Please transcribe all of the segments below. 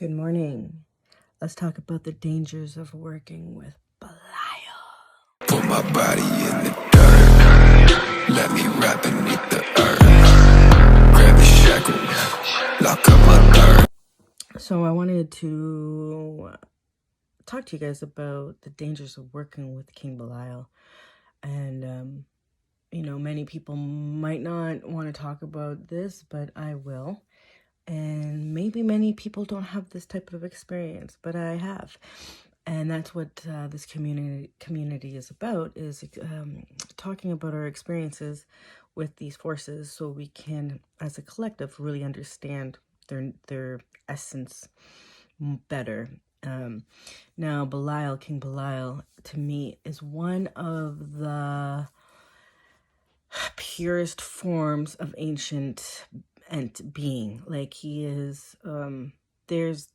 Good morning. Let's talk about the dangers of working with Belial. Put my body in the dirt. Let me rap beneath the earth. Grab the shackles. Lock up my third. So I wanted to talk to you guys about the dangers of working with King Belial. And, many people might not want to talk about this, but I will. And maybe many people don't have this type of experience, but I have. And that's what this community is about, is talking about our experiences with these forces so we can, as a collective, really understand their essence better. Now, Belial, King Belial, to me, is one of the purest forms of ancient being. Like, he is, there's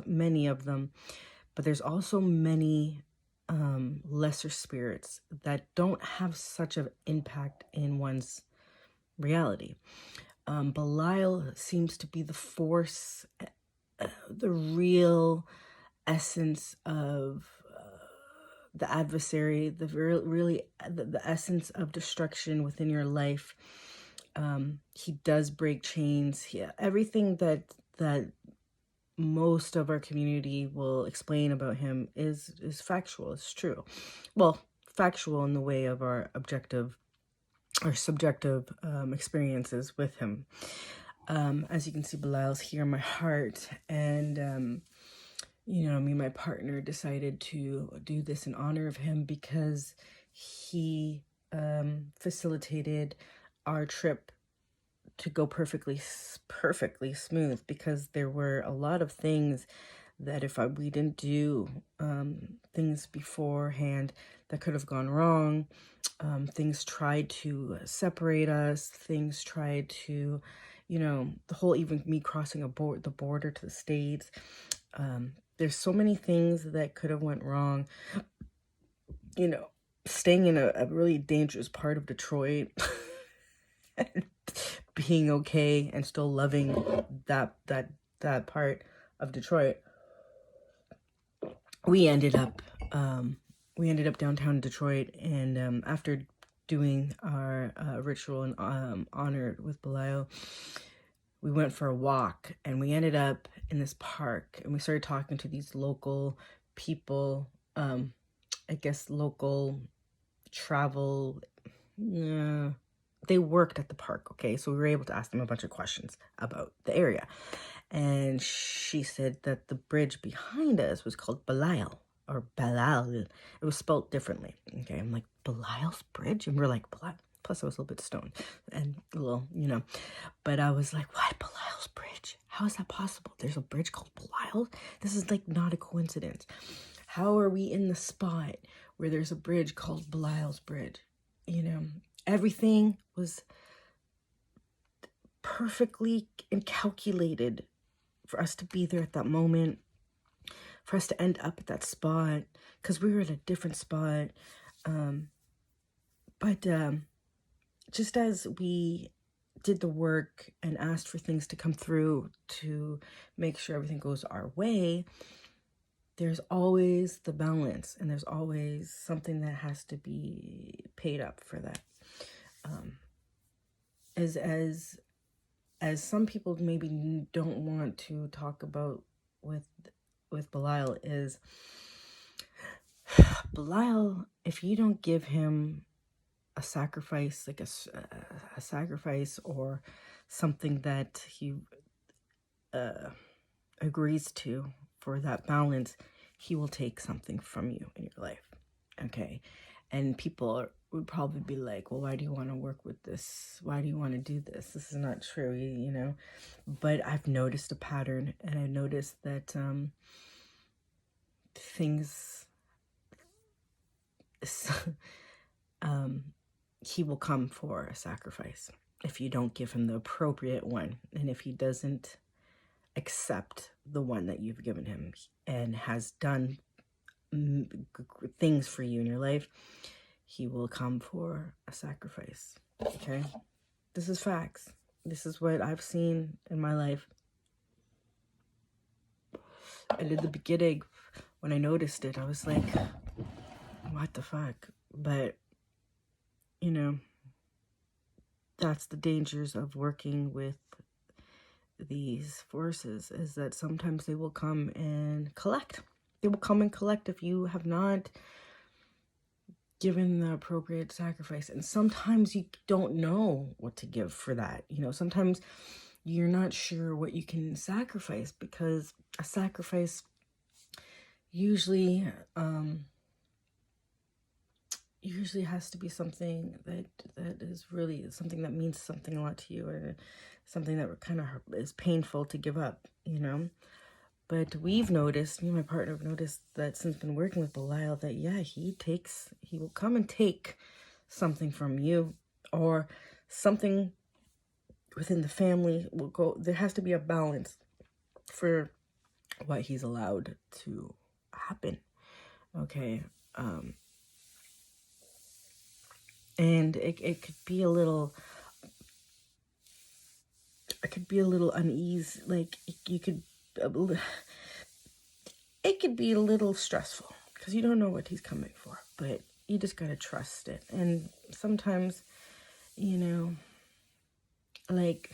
many of them, but there's also many lesser spirits that don't have such an impact in one's reality. Belial seems to be the force, the real essence of the adversary, the essence of destruction within your life. He does break chains. Everything that most of our community will explain about him is factual. It's true. Well, factual in the way of our objective or subjective experiences with him. As you can see, Belial's here in my heart, and me and my partner decided to do this in honor of him because he facilitated our trip to go perfectly smooth, because there were a lot of things that if we didn't do things beforehand that could have gone wrong. Things tried to separate us. Things tried to, the whole, even me crossing the border to the States. There's so many things that could have went wrong. Staying in a really dangerous part of Detroit, being okay and still loving that part of Detroit. We ended up downtown Detroit, and after doing our ritual and honor with Belial, we went for a walk, and we ended up in this park, and we started talking to these local people, I guess local travel. They worked at the park, okay? So we were able to ask them a bunch of questions about the area. And she said that the bridge behind us was called Belial, or Belal. It was spelled differently, okay? I'm like, Belial's bridge? And we're like, Belial. Plus, I was a little bit stoned and a little, But I was like, why Belial's bridge? How is that possible? There's a bridge called Belial? This is like not a coincidence. How are we in the spot where there's a bridge called Belial's bridge? Everything was perfectly and calculated for us to be there at that moment, for us to end up at that spot, because we were at a different spot. But just as we did the work and asked for things to come through to make sure everything goes our way, there's always the balance, and there's always something that has to be paid up for that. As some people maybe don't want to talk about with Belial, is Belial, if you don't give him a sacrifice, like a sacrifice or something that he agrees to for that balance, he will take something from you in your life, okay? And people would probably be like, well, why do you want to work with this? Why do you want to do this? This is not true, But I've noticed a pattern, and I noticed that things, he will come for a sacrifice if you don't give him the appropriate one. And if he doesn't accept the one that you've given him and has done things for you in your life, he will come for a sacrifice, okay? This is facts. This is what I've seen in my life. And in the beginning, when I noticed it, I was like, what the fuck? But, you know, that's the dangers of working with these forces, is that sometimes they will come and collect. They will come and collect if you have not given the appropriate sacrifice. And sometimes you don't know what to give for that. You know, sometimes you're not sure what you can sacrifice, because a sacrifice usually has to be something that is really something that means something a lot to you, or something that kind of is painful to give up, you know. But we've noticed, me and my partner have noticed that since been working with Belial, that yeah, he will come and take something from you, or something within the family will go. There has to be a balance for what he's allowed to happen. Okay. And it could be a little, uneasy. Like it could be a little stressful, because you don't know what he's coming for, but you just gotta trust it. And sometimes, you know, like,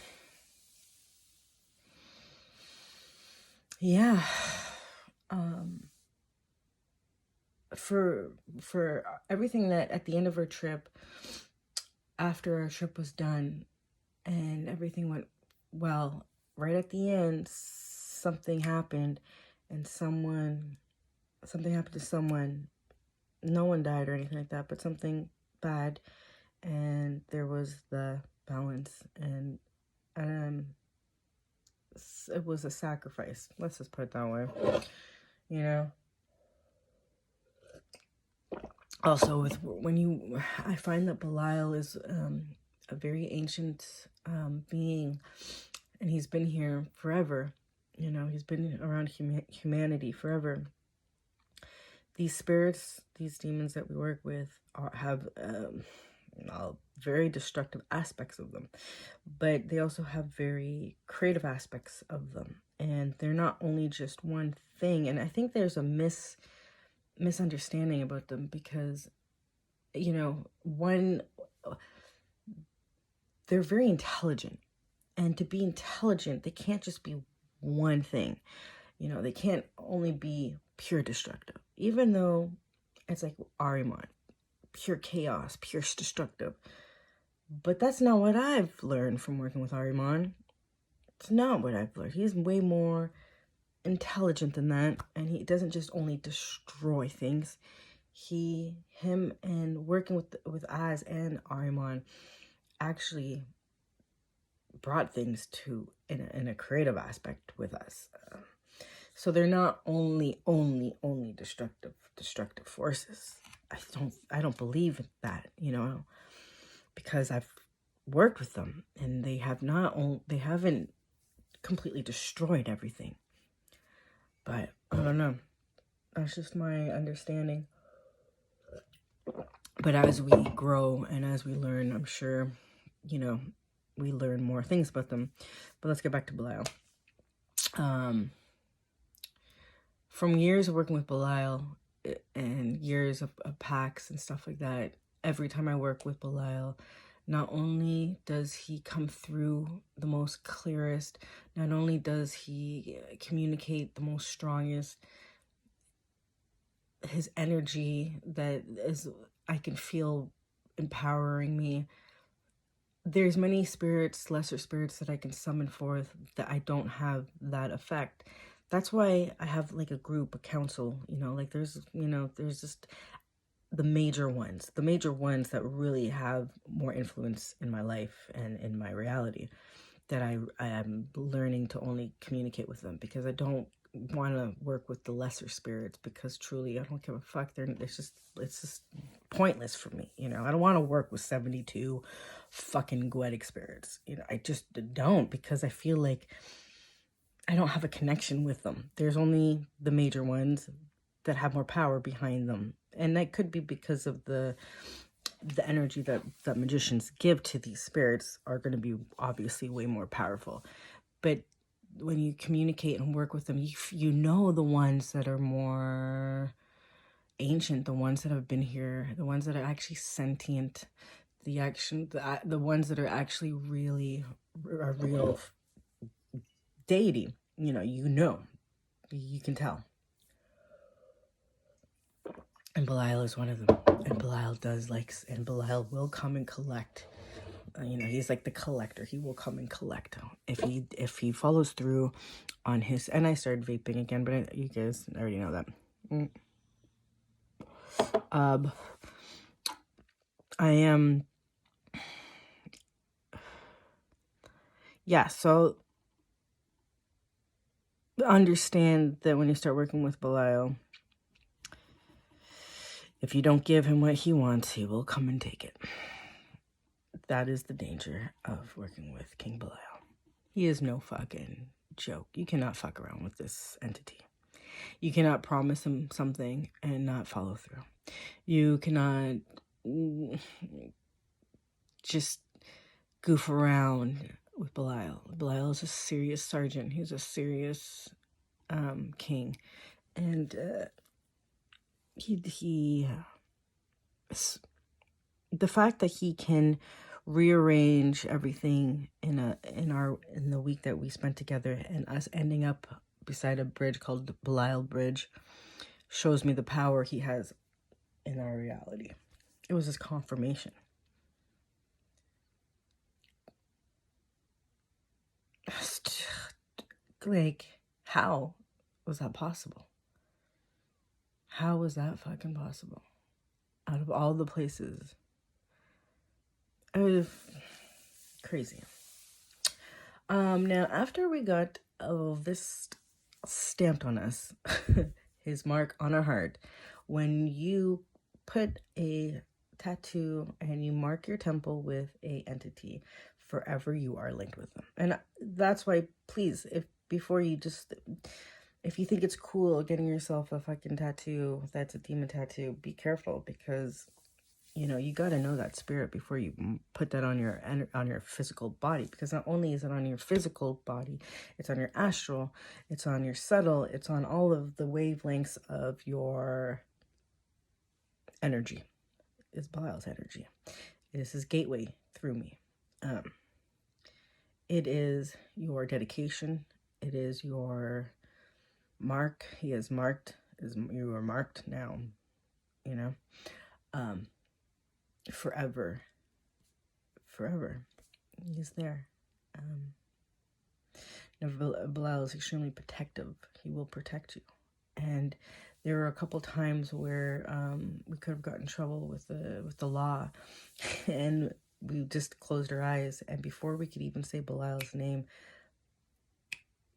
yeah, for everything that at the end of our trip, after our trip was done and everything went well, right at the end, something happened, and something happened to someone. No one died or anything like that, but something bad, and there was the balance, and it was a sacrifice. Let's just put it that way, you know. Also, I find that Belial is a very ancient being, and he's been here forever. You know, he's been around humanity forever. These spirits, these demons that we work with, have very destructive aspects of them, but they also have very creative aspects of them, and they're not only just one thing. And I think there's a misunderstanding about them, because, you know, they're very intelligent, and to be intelligent, they can't just be one thing. You know, they can't only be pure destructive, even though it's like Ahriman, pure chaos, pure destructive. But that's not what I've learned from working with Ahriman. It's not what I've learned. He's way more intelligent than that, and he doesn't just only destroy things. Him and working with Az and Ahriman actually brought things to in a creative aspect with us. So they're not only destructive forces. I don't believe in that, you know, because I've worked with them, and they haven't completely destroyed everything. But I don't know. That's just my understanding. But as we grow and as we learn, I'm sure, you know, we learn more things about them. But let's get back to Belial. From years of working with Belial and years of pacts and stuff like that, every time I work with Belial, not only does he come through the most clearest, not only does he communicate the most strongest, his energy that is, I can feel empowering me. There's many spirits, lesser spirits, that I can summon forth that I don't have that effect. That's why I have like a group, a council, you know, like there's just the major ones that really have more influence in my life and in my reality, that I am learning to only communicate with them, because I don't want to work with the lesser spirits, because truly I don't give a fuck. It's just pointless for me, you know. I don't want to work with 72 fucking goetic spirits, you know. I just don't, because I feel like I don't have a connection with them. There's only the major ones that have more power behind them, and that could be because of the energy that magicians give to these spirits are going to be obviously way more powerful. But when you communicate and work with them, you know the ones that are more ancient, the ones that have been here, the ones that are actually sentient, the ones that are actually really a real deity. You know, you can tell. And Belial is one of them. And Belial will come and collect. You know, he's like the collector. He will come and collect if he follows through on his. And I started vaping again, but you guys already know that. I am. Yeah. So understand that when you start working with Belial, if you don't give him what he wants, he will come and take it. That is the danger of working with King Belial. He is no fucking joke. You cannot fuck around with this entity. You cannot promise him something and not follow through. You cannot just goof around with Belial. Belial is a serious sergeant. He's a serious king. And the fact that he can rearrange everything in the week that we spent together, and us ending up beside a bridge called the Belial Bridge, shows me the power he has in our reality. It was his confirmation. Like, how was that possible? How was that fucking possible? Out of all the places. It was crazy. Now, after we got all this stamped on us, his mark on our heart, when you put a tattoo and you mark your temple with a entity, forever you are linked with them. And that's why, please, if you think it's cool getting yourself a fucking tattoo that's a demon tattoo, be careful, because you know, you got to know that spirit before you put that on your physical body, because not only is it on your physical body, it's on your astral, it's on your subtle, it's on all of the wavelengths of your energy. It's Belial's energy. It is his gateway through me. It is your dedication. It is your mark. He is marked. You are marked now. You know. Forever he's there. Belial is extremely protective. He will protect you. And there were a couple times where we could have gotten in trouble with the law, and we just closed our eyes, and before we could even say Belial's name,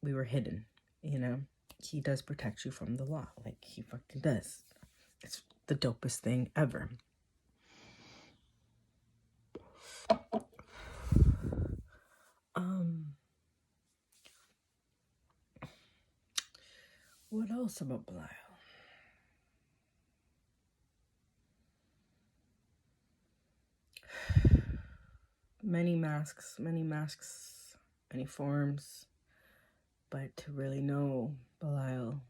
we were hidden. You know, he does protect you from the law, like he fucking does. It's the dopest thing ever. What else about Belial? Many masks, many forms. But to really know Belial,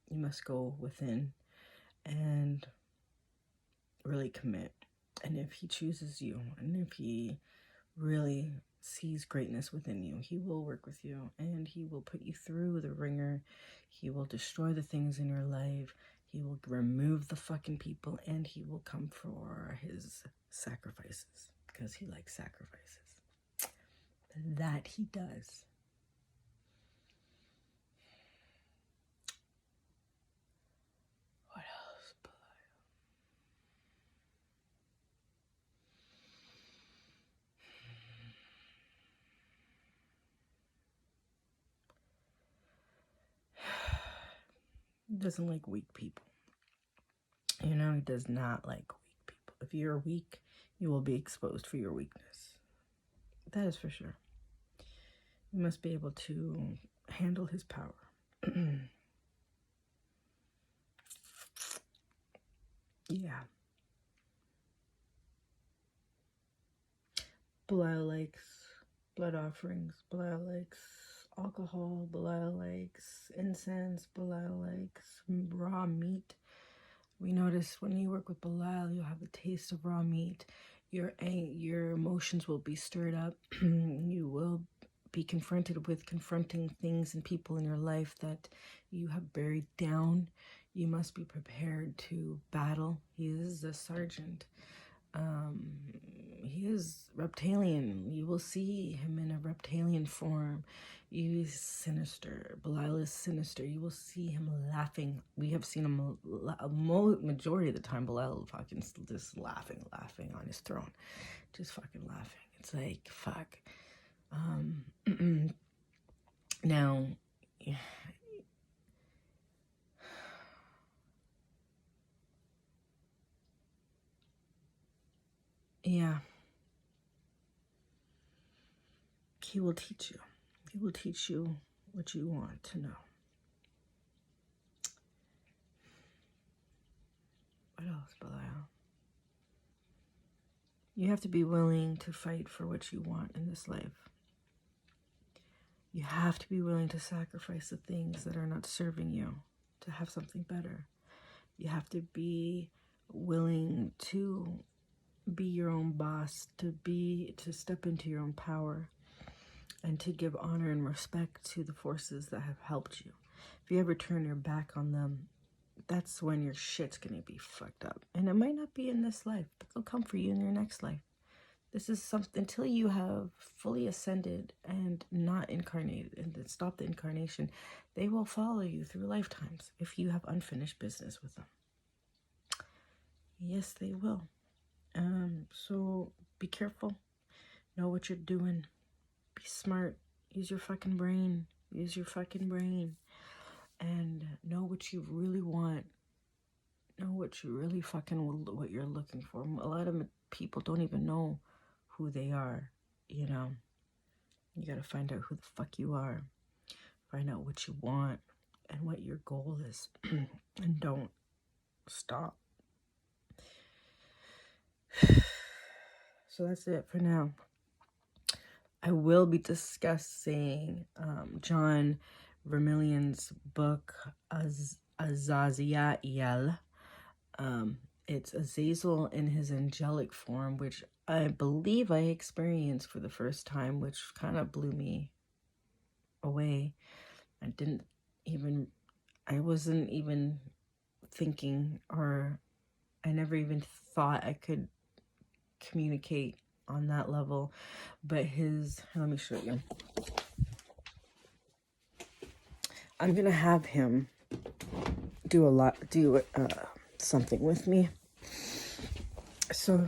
you must go within and really commit. And if he chooses you, and if he really sees greatness within you, he will work with you, and he will put you through the ringer. He will destroy the things in your life. He will remove the fucking people, and he will come for his sacrifices, because he likes sacrifices. That he does. What else? He doesn't like weak people. You know, he does not like weak people. If you're weak, you will be exposed for your weakness. That is for sure. You must be able to handle his power. Yeah. Belial likes blood offerings. Belial likes alcohol, Belial likes incense, Belial likes raw meat. We notice when you work with Belial, you'll have the taste of raw meat. Your emotions will be stirred up. You will be confronted with confronting things and people in your life that you have buried down. You must be prepared to battle. He is a sergeant. He is reptilian. You will see him in a reptilian form. He is sinister. Belial is sinister. You will see him laughing. We have seen him a majority of the time. Belial fucking just laughing on his throne, just fucking laughing. It's like fuck. Now, yeah, he will teach you. He will teach you what you want to know. What else, Belial? You have to be willing to fight for what you want in this life. You have to be willing to sacrifice the things that are not serving you to have something better. You have to be willing to be your own boss, to step into your own power, and to give honor and respect to the forces that have helped you. If you ever turn your back on them, that's when your shit's gonna be fucked up. And it might not be in this life, but they'll come for you in your next life. This is something, until you have fully ascended and not incarnated and then stop the incarnation, they will follow you through lifetimes if you have unfinished business with them. Yes, they will. So be careful. Know what you're doing. Be smart. Use your fucking brain. Use your fucking brain. And know what you really want. Know what you really fucking, what you're looking for. A lot of people don't even know who they are, you know. You gotta find out who the fuck you are. Find out what you want and what your goal is. And don't stop. So that's it for now. I will be discussing John Vermillion's book, Azazel. It's Azazel in his angelic form, which I believe I experienced for the first time, which kind of blew me away. I wasn't even thinking, or I never even thought I could communicate on that level. But let me show you. I'm gonna have him do something with me. So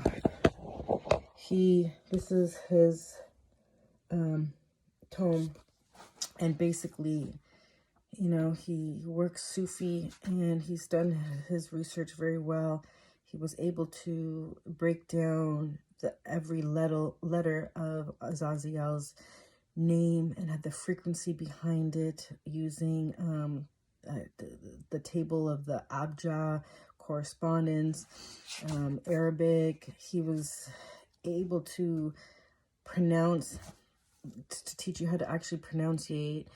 this is his tome, and basically, you know, he works Sufi and he's done his research very well. He was able to break down every letter of Azazel's name and had the frequency behind it using the table of the Abjad correspondence, Arabic. He was able to teach you how to actually pronunciate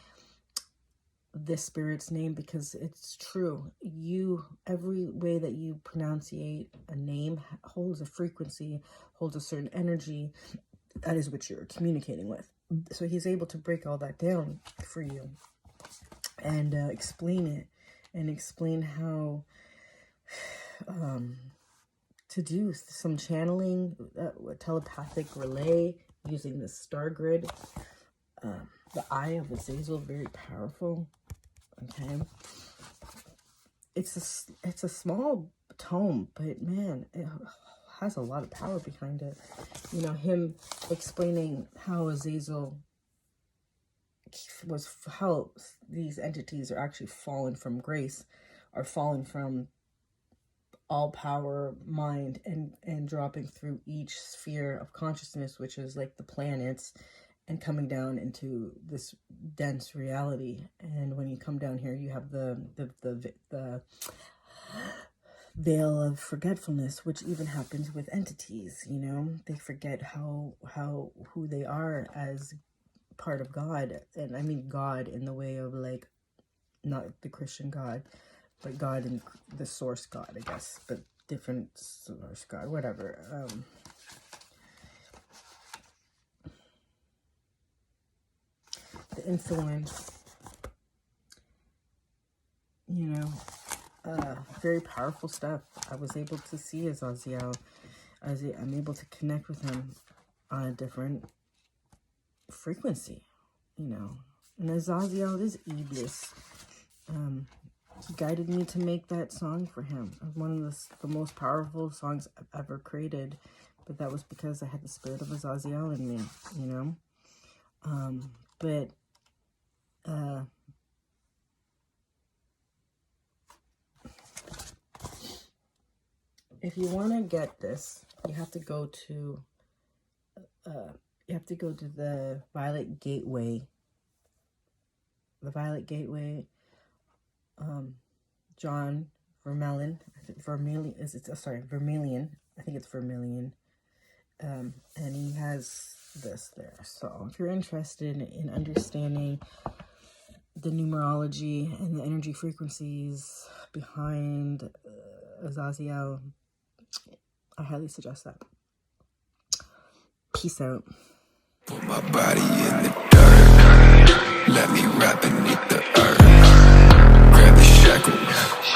this spirit's name, because it's true. Every way that you pronunciate a name holds a frequency, holds a certain energy. That is what you're communicating with. So he's able to break all that down for you and explain it, and explain how to do some channeling, telepathic relay using the star grid. The Eye of Azazel, very powerful. Okay, it's a small tome, but man, it has a lot of power behind it. You know, him explaining how Azazel how these entities are actually fallen from grace, are fallen from all power, mind, and dropping through each sphere of consciousness, which is like the planets, and coming down into this dense reality. And when you come down here, you have the veil of forgetfulness, which even happens with entities. You know, they forget who they are as part of God. And I mean God in the way of like, not the Christian God, but God in the source God, I guess, but different source God, whatever. The influence, you know, very powerful stuff. I was able to see Azazel. I'm able to connect with him on a different frequency, you know. And Azazel is Iblis. He guided me to make that song for him. One of the most powerful songs I've ever created. But that was because I had the spirit of Azazel in me, you know. If you want to get this, you have to go to the Violet Gateway. The Violet Gateway. John Vermeulen. Vermeulen. I think it's Vermeulen. And he has this there. So if you're interested in understanding the numerology and the energy frequencies behind Azazel, I highly suggest that. Peace out. Put my body in the dirt. Let me rap beneath the earth. Grab the shackles.